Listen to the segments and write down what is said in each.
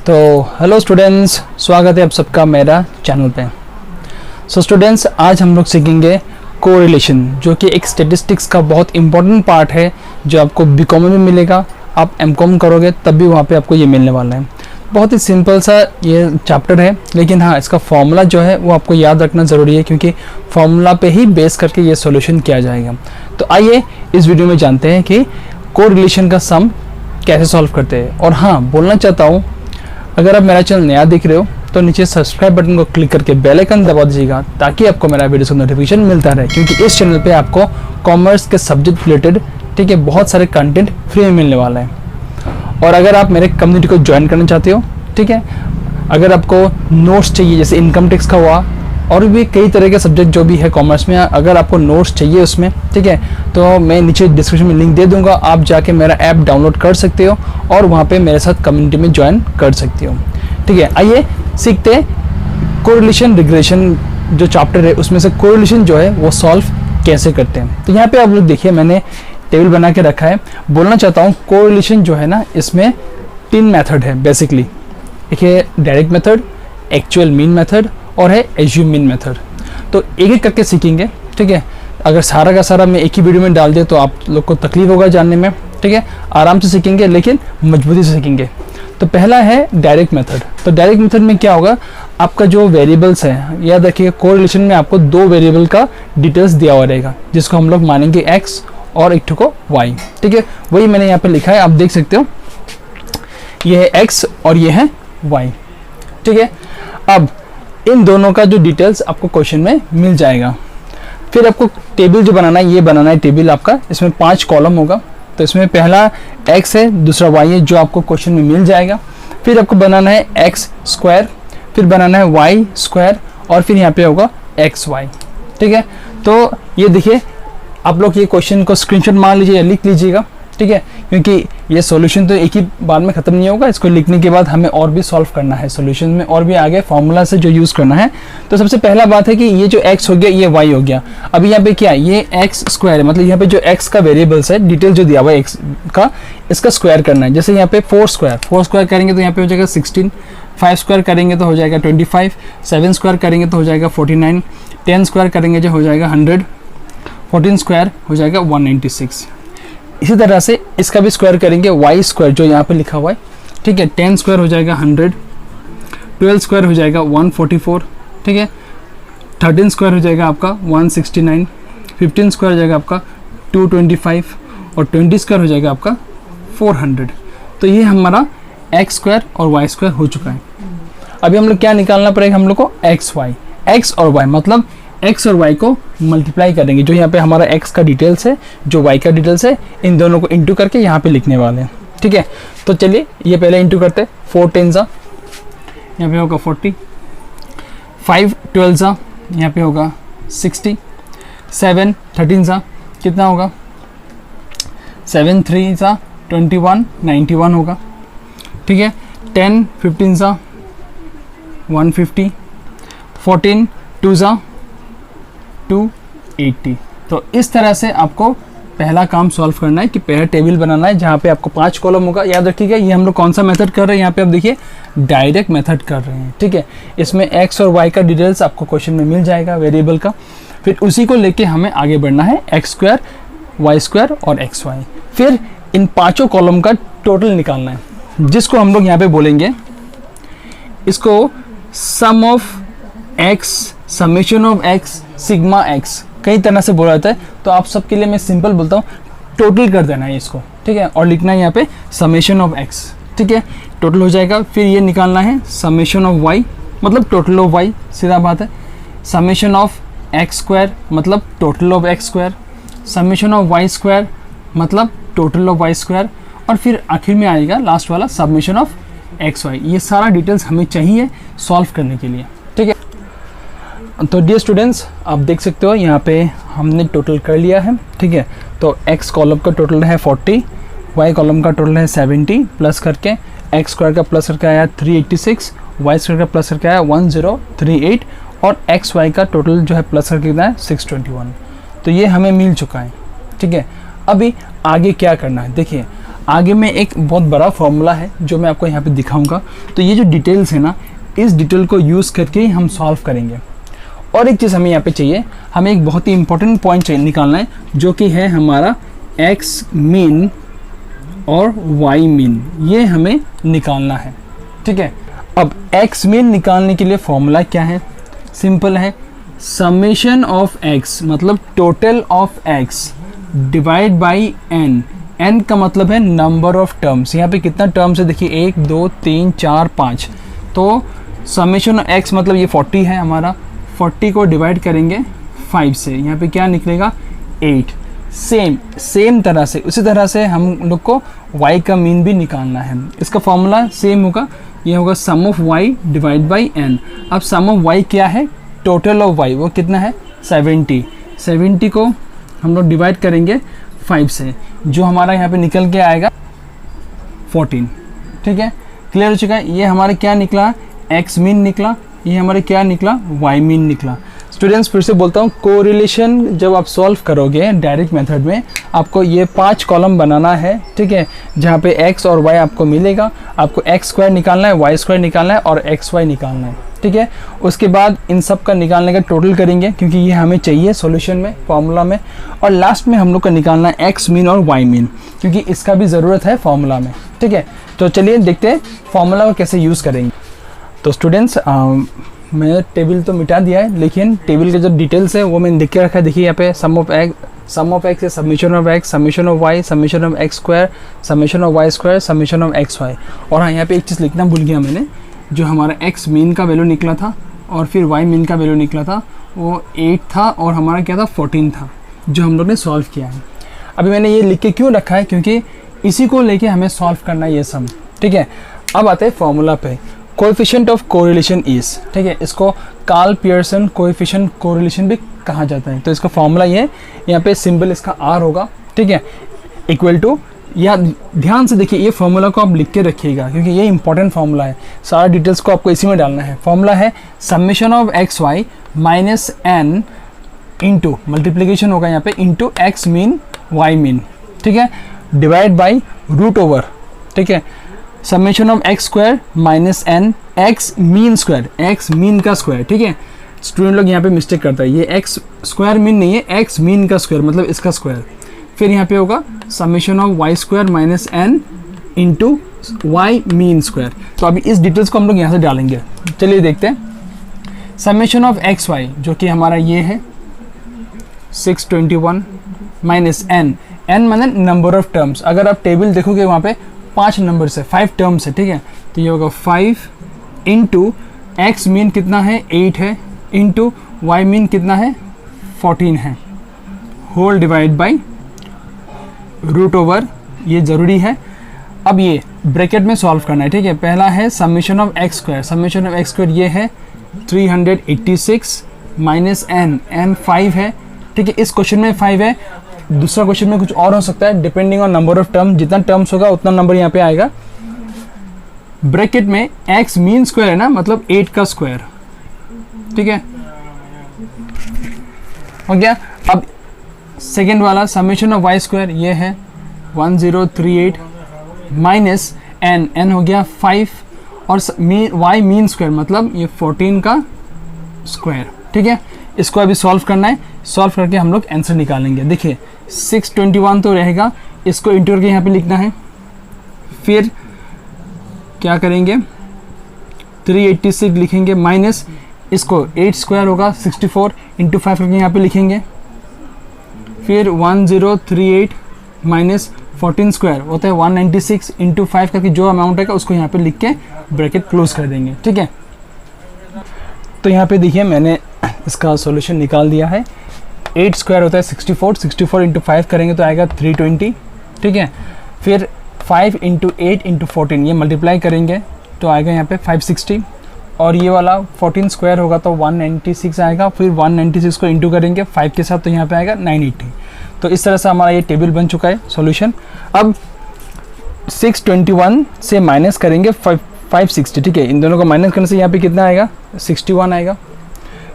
तो hello students, स्वागत है आप सबका मेरा चैनल पे। सो स्टूडेंट्स, आज हम लोग सीखेंगे कोरिलेशन, जो कि एक स्टैटिस्टिक्स का बहुत इंपॉर्टेंट पार्ट है, जो आपको बीकॉम में भी मिलेगा। आप एमकॉम करोगे तब भी वहाँ पे आपको ये मिलने वाला है। बहुत ही सिंपल सा ये चैप्टर है, लेकिन हाँ, इसका फॉर्मूला जो है वो आपको याद रखना ज़रूरी है, क्योंकि फॉर्मूला पे ही बेस करके ये सॉल्यूशन किया जाएगा। तो आइए इस वीडियो में जानते हैं कि कोरिलेशन का सम कैसे सॉल्व करते हैं। और हाँ, बोलना चाहता हूँ, अगर आप मेरा चैनल नया देख रहे हो तो नीचे सब्सक्राइब बटन को क्लिक करके बेल आइकन दबा दीजिएगा, ताकि आपको मेरा वीडियो का नोटिफिकेशन मिलता रहे, क्योंकि इस चैनल पे आपको कॉमर्स के सब्जेक्ट रिलेटेड बहुत सारे कंटेंट फ्री में मिलने वाला है। और अगर आप मेरे कम्युनिटी को ज्वाइन करना चाहते हो, ठीक है, अगर आपको नोट्स चाहिए, जैसे इनकम टैक्स का हुआ और भी कई तरह के सब्जेक्ट जो भी है कॉमर्स में, अगर आपको नोट्स चाहिए उसमें, ठीक है, तो मैं नीचे डिस्क्रिप्शन में लिंक दे दूंगा। आप जाके मेरा ऐप डाउनलोड कर सकते हो और वहाँ पे मेरे साथ कम्युनिटी में ज्वाइन कर सकते हो। ठीक है, आइए सीखते हैं कोरिलेशन रिग्रेशन जो चैप्टर है, उसमें से कोरिलेशन जो है वो सॉल्व कैसे करते हैं। तो यहाँ पे आप लोग देखिए, मैंने टेबल बना के रखा है। बोलना चाहता हूँ, कोरिलेशन जो है ना, इसमें 3 मेथड है बेसिकली। एक है direct method, actual mean method और है एज्यूम मीन मेथड। तो एक एक करके सीखेंगे, ठीक है। अगर सारा का सारा मैं एक ही वीडियो में डाल दिया तो आप लोग को तकलीफ होगा जानने में, ठीक है। आराम से सीखेंगे, लेकिन मजबूती से सीखेंगे। तो पहला है डायरेक्ट मेथड। तो डायरेक्ट मेथड में क्या होगा, आपका जो वेरिएबल्स है, याद रखिए कोरिलेशन में आपको 2 वेरिएबल का डिटेल्स दिया हुआ रहेगा, जिसको हम लोग मानेंगे x और एक को y, ठीक है। वही मैंने यहाँ पे लिखा है, आप देख सकते हो, ये है x और ये है y, ठीक है। अब इन दोनों का जो डिटेल्स आपको क्वेश्चन में मिल जाएगा। फिर आपको टेबल जो बनाना है, ये बनाना है टेबल आपका। इसमें 5 कॉलम होगा। तो इसमें पहला x है, दूसरा y है, जो आपको क्वेश्चन में मिल जाएगा। फिर आपको बनाना है x स्क्वायर, फिर बनाना है y स्क्वायर, और फिर यहाँ पे होगा xy, ठीक है। तो ये देखिए, आप लोग ये क्वेश्चन को स्क्रीनशॉट मार लीजिए या लिख लीजिएगा, ठीक है, क्योंकि ये सॉल्यूशन तो एक ही बार में ख़त्म नहीं होगा। इसको लिखने के बाद हमें और भी सॉल्व करना है, सॉल्यूशन में और भी आगे फार्मूला से जो यूज़ करना है। तो सबसे पहला बात है कि ये जो x हो गया, ये y हो गया। अभी यहाँ पे क्या है, ये x स्क्वायर है, मतलब यहाँ पे जो x का वेरिएबल्स है, डिटेल जो दिया हुआ है x का, इसका स्क्वायर करना है। जैसे यहाँ पे 4 स्क्वायर करेंगे तो यहाँ पे हो जाएगा 16, 5 स्क्वायर करेंगे तो हो जाएगा 25, 7 स्क्वायर करेंगे तो हो जाएगा 49, 10 स्क्वायर करेंगे जो हो जाएगा 100, 14 स्क्वायर हो जाएगा 196। इसी तरह से इसका भी स्क्वायर करेंगे, y स्क्वायर जो यहाँ पे लिखा हुआ है, ठीक है। 10 स्क्वायर हो जाएगा 100, 12 स्क्वायर हो जाएगा 144, ठीक है। 13 स्क्वायर हो जाएगा आपका 169, 15 स्क्वायर हो जाएगा आपका 225 और 20 स्क्वायर हो जाएगा आपका 400। तो ये हमारा x स्क्वायर और y स्क्वायर हो चुका है। अभी हम लोग क्या निकालना पड़ेगा, हम लोग को x और y, मतलब x और y को मल्टीप्लाई करेंगे। जो यहाँ पे हमारा x का डिटेल्स है, जो y का डिटेल्स है, इन दोनों को इंटू करके यहाँ पे लिखने वाले हैं, ठीक है। तो चलिए ये पहले इंटू करते हैं। 4 10 यहाँ पे होगा 40, 5 12 यहाँ पे होगा 60, 7 13 कितना होगा, 7 3 21 91 होगा, ठीक है। 10 15 150, 14 2 280। तो इस तरह से आपको पहला काम सॉल्व करना है कि पहला टेबल बनाना है, जहाँ पे आपको 5 कॉलम होगा। याद रखिएगा, ये हम लोग कौन सा मेथड कर रहे हैं, यहाँ पे आप देखिए डायरेक्ट मेथड कर रहे हैं, ठीक है। इसमें x और y का डिटेल्स आपको क्वेश्चन में मिल जाएगा वेरिएबल का। फिर उसी को लेके हमें आगे बढ़ना है, x स्क्वायर, y स्क्वायर और xy। फिर इन 5 कॉलम का टोटल निकालना है, जिसको हम लोग यहाँ पे बोलेंगे, इसको sum of x, summation of x, sigma x, कई तरह से बोला जाता है। तो आप सबके लिए मैं सिंपल बोलता हूँ, टोटल कर देना है इसको, ठीक है, और लिखना है यहाँ पे समेशन ऑफ x, ठीक है। टोटल हो जाएगा। फिर ये निकालना है समेशन ऑफ y, मतलब टोटल ऑफ y, सीधा बात है। समेशन ऑफ x स्क्वायर, मतलब total of x square. Summation of y square, मतलब टोटल ऑफ y स्क्वायर। और फिर आखिर में आएगा लास्ट वाला समेशन ऑफ xy। ये सारा डिटेल्स हमें चाहिए सॉल्व करने के लिए, ठीक है। तो डियर स्टूडेंट्स, आप देख सकते हो यहाँ पे हमने टोटल कर लिया है, ठीक है। तो x कॉलम का टोटल है 40, y कॉलम का टोटल है 70, प्लस करके x स्क्वायर का प्लस करके आया 386, y स्क्वायर का प्लस करके आया 1038, और xy का टोटल जो है प्लस करके कितना है 621। तो ये हमें मिल चुका है, ठीक है। अभी आगे क्या करना है, देखिए आगे में एक बहुत बड़ा फॉर्मूला है जो मैं आपको यहाँ पे दिखाऊंगा। तो ये जो डिटेल्स है ना, इस डिटेल को यूज़ करके ही हम सॉल्व करेंगे। और एक चीज़ हमें यहाँ पे चाहिए, हमें एक बहुत ही इंपॉर्टेंट पॉइंट निकालना है जो कि है हमारा एक्स मीन और वाई मीन, ये हमें निकालना है। ठीक है, अब एक्स मीन निकालने के लिए फॉर्मूला क्या है? सिंपल है, समेशन ऑफ एक्स मतलब total of X divide by N. N का मतलब है नंबर ऑफ टर्म्स। यहाँ पे कितना टर्म्स है देखिए, 1 2 3 4 5। तो समेशन ऑफ एक्स मतलब ये 40 है हमारा। 40 को डिवाइड करेंगे 5 से, यहाँ पे क्या निकलेगा 8। सेम तरह से, उसी तरह से हम लोग को y का मीन भी निकालना है। इसका फॉर्मूला सेम होगा, ये होगा sum of y divide by n। अब सम ऑफ y क्या है? टोटल ऑफ y, वो कितना है 70। 70 को हम लोग डिवाइड करेंगे 5 से, जो हमारा यहाँ पे निकल के आएगा 14। ठीक है, क्लियर हो चुका है। ये हमारा क्या निकला? x मीन निकला। ये हमारे क्या निकला? y मीन निकला। स्टूडेंट्स फिर से बोलता हूँ, कोरिलेशन जब आप सॉल्व करोगे डायरेक्ट मेथड में, आपको ये 5 कॉलम बनाना है। ठीक है, जहाँ पे x और y आपको मिलेगा। आपको x स्क्वायर निकालना है, y स्क्वायर निकालना है और xy निकालना है। ठीक है, उसके बाद इन सब का निकालने का टोटल करेंगे क्योंकि ये हमें चाहिए सॉल्यूशन में, फॉर्मूला में। और लास्ट में हम लोग का निकालना है x मीन और y मीन, क्योंकि इसका भी ज़रूरत है फॉर्मूला में। ठीक है, तो चलिए देखते हैं फॉर्मूला को कैसे यूज़ करेंगे। तो स्टूडेंट्स मैं टेबल तो मिटा दिया है, लेकिन टेबल के जो डिटेल्स है वो मैंने लिख के रखा है। देखिए यहाँ पे सम ऑफ एक्स है summation of x, summation of y, summation of x square, summation of y square, summation of x y. और हाँ, यहाँ पे एक चीज़ लिखना भूल गया मैंने, जो हमारा एक्स मीन का वैल्यू निकला था और फिर वाई मीन का वैल्यू निकला था, वो 8 था और हमारा क्या था 14 था, जो हम लोग ने सॉल्व किया है। अभी मैंने ये लिख के क्यों रखा है? क्योंकि इसी को लेके हमें सॉल्व करना है ये सम। ठीक है, अब आते हैं फॉर्मूला पे। कोएफिशिएंट ऑफ कोरिलेशन इज, ठीक है, इसको कार्ल पियर्सन कोएफिशिएंट कोरिलेशन भी कहा जाता है। तो इसका फॉर्मूला ये है, यहाँ पे सिंबल इसका आर होगा। ठीक है, इक्वल टू, या ध्यान से देखिए ये फॉर्मूला को आप लिख के रखिएगा क्योंकि ये इंपॉर्टेंट फॉर्मूला है। सारा डिटेल्स को आपको इसी में डालना है। फॉर्मूला है summation of x y minus n into, multiplication होगा यहाँ पे, into x mean y mean. ठीक है, डिवाइड बाई रूट ओवर। ठीक है, summation of x square minus n x mean square, x mean का स्क्वायर। ठीक है, स्टूडेंट लोग यहाँ पे मिस्टेक करता है, ये एक्स स्क्वायर मीन नहीं है, एक्स मीन का स्क्वायर मतलब इसका स्क्वायर। फिर यहाँ पे होगा summation of y square minus n into y mean square. तो अभी इस डिटेल्स को हम लोग यहाँ से डालेंगे। चलिए देखते हैं। समेशन ऑफ एक्स वाई जो कि हमारा ये है 621 माइनस एन, एन मतलब नंबर ऑफ टर्म्स। अगर आप टेबल देखोगे वहाँ पे 5 नंबर से 5 टर्म्स है। ठीक है, तो ये होगा 5 इंटू एक्स मीन कितना है 8 है, इंटू वाई मीन कितना है 14 है, whole divide by root over, ये ज़रूरी है। अब ये ब्रैकेट में सॉल्व करना है। ठीक है, पहला है summation of x square, summation of x square ये है 386 माइनस एन, एन 5 है। ठीक है, इस क्वेश्चन में 5 है, दूसरा क्वेश्चन में कुछ और हो सकता है, depending on number of term. जितना टर्म्स होगा उतना नंबर यहाँ पे आएगा। ब्रैकेट में एक्स मीन स्क्वायर है ना, मतलब 8 का स्क्वायर। ठीक है, हो गया। अब सेकेंड वाला समेशन ऑफ वाई स्क्वायर ये है 1038 माइनस एन, एन हो गया 5 और वाई मीन स्क्वायर मतलब ये 14 का स्क्वायर। ठीक है, इसको अभी सॉल्व करना है। सॉल्व करके हम लोग आंसर निकालेंगे। देखिए 621 तो रहेगा, इसको इंटू करके यहाँ पे लिखना है। फिर क्या करेंगे 386 लिखेंगे माइनस इसको 8 स्क्वायर होगा 64 इंटू 5 करके यहाँ पे लिखेंगे। फिर 1038 माइनस 14 स्क्वायर होता है 196 इंटू 5 करके जो अमाउंट है उसको यहाँ पे लिख के ब्रैकेट क्लोज कर देंगे। ठीक है, तो यहाँ पे देखिए मैंने इसका सॉल्यूशन निकाल दिया है। 8 स्क्वायर होता है 64, 64 इंटू 5 करेंगे तो आएगा 320। ठीक है, फिर 5 इंटू 8 इंटू 14 ये मल्टीप्लाई करेंगे तो आएगा यहाँ पे 560, और ये वाला 14 स्क्वायर होगा तो 196 आएगा। फिर 196 को इंटू करेंगे 5 के साथ तो यहाँ पे आएगा 980। तो इस तरह से हमारा ये टेबल बन चुका है सॉल्यूशन। अब 621 से माइनस करेंगे 560। ठीक है, इन दोनों को माइनस करने से यहाँ पे कितना आएगा 61 आएगा।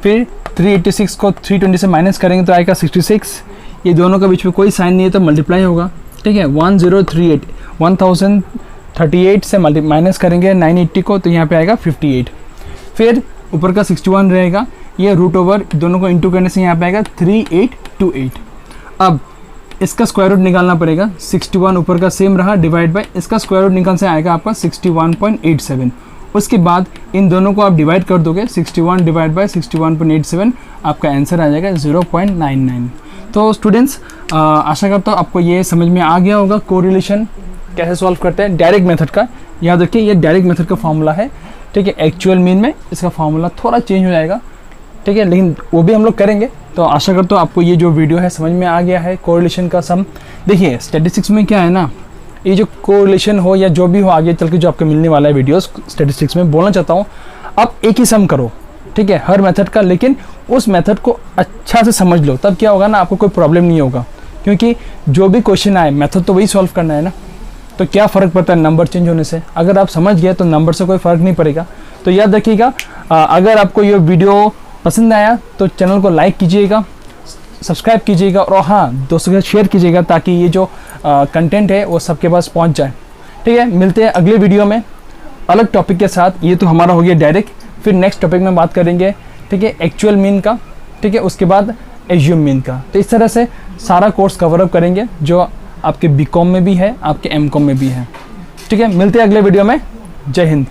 फिर 386 को 320 से माइनस करेंगे तो आएगा 66। ये दोनों के बीच में कोई साइन नहीं है तो मल्टीप्लाई होगा। ठीक है, 1038 1038 से माइनस करेंगे 980 को, तो यहाँ पे आएगा 58। फिर ऊपर का 61 रहेगा, ये रूट ओवर दोनों को इंटू करने से यहाँ पे आएगा 3828। अब इसका स्क्वायर रूट निकालना पड़ेगा। 61 ऊपर का सेम रहा, डिवाइड बाय इसका स्क्वायर रूट निकल से आएगा आपका 61.87। उसके बाद इन दोनों को आप डिवाइड कर दोगे, 61 डिवाइड बाय 61.87, आपका आंसर आ जाएगा 0.99। तो स्टूडेंट्स आशा करता हूँ आपको ये समझ में आ गया होगा कोरिलेशन कैसे सॉल्व करते हैं डायरेक्ट मेथड का। याद रखिए ये डायरेक्ट मेथड का फॉर्मूला है, ठीक है। एक्चुअल मीन में इसका फॉर्मूला थोड़ा चेंज हो जाएगा, ठीक है, लेकिन वो भी हम लोग करेंगे। तो आशा करता हूँ आपको ये जो वीडियो है समझ में आ गया है कोरिलेशन का सम। देखिए स्टैटिस्टिक्स में क्या है ना, ये जो कोरिलेशन हो या जो भी हो आगे चल के जो आपको मिलने वाला है वीडियोस स्टैटिस्टिक्स में, बोलना चाहता हूँ आप एक ही सम करो, ठीक है, हर मेथड का, लेकिन उस मेथड को अच्छा से समझ लो, तब क्या होगा ना, आपको कोई प्रॉब्लम नहीं होगा। क्योंकि जो भी क्वेश्चन आए मेथड तो वही सॉल्व करना है ना, तो क्या फ़र्क पड़ता है नंबर चेंज होने से। अगर आप समझ गए तो नंबर से कोई फ़र्क नहीं पड़ेगा। तो याद रखिएगा, अगर आपको ये वीडियो पसंद आया तो चैनल को लाइक कीजिएगा, सब्सक्राइब कीजिएगा, और हाँ दोस्तों के साथ शेयर कीजिएगा ताकि ये जो कंटेंट है वो सबके पास पहुंच जाए, ठीक है। मिलते हैं अगले वीडियो में अलग टॉपिक के साथ। ये तो हमारा हो गया डायरेक्ट, फिर नेक्स्ट टॉपिक में बात करेंगे, ठीक है, एक्चुअल मीन का, ठीक है, उसके बाद एज्यूम मीन का। तो इस तरह से सारा कोर्स कवर अप करेंगे जो आपके बीकॉम में भी है, आपके एमकॉम में भी है, ठीक है। मिलते हैं अगले वीडियो में। जय हिंद।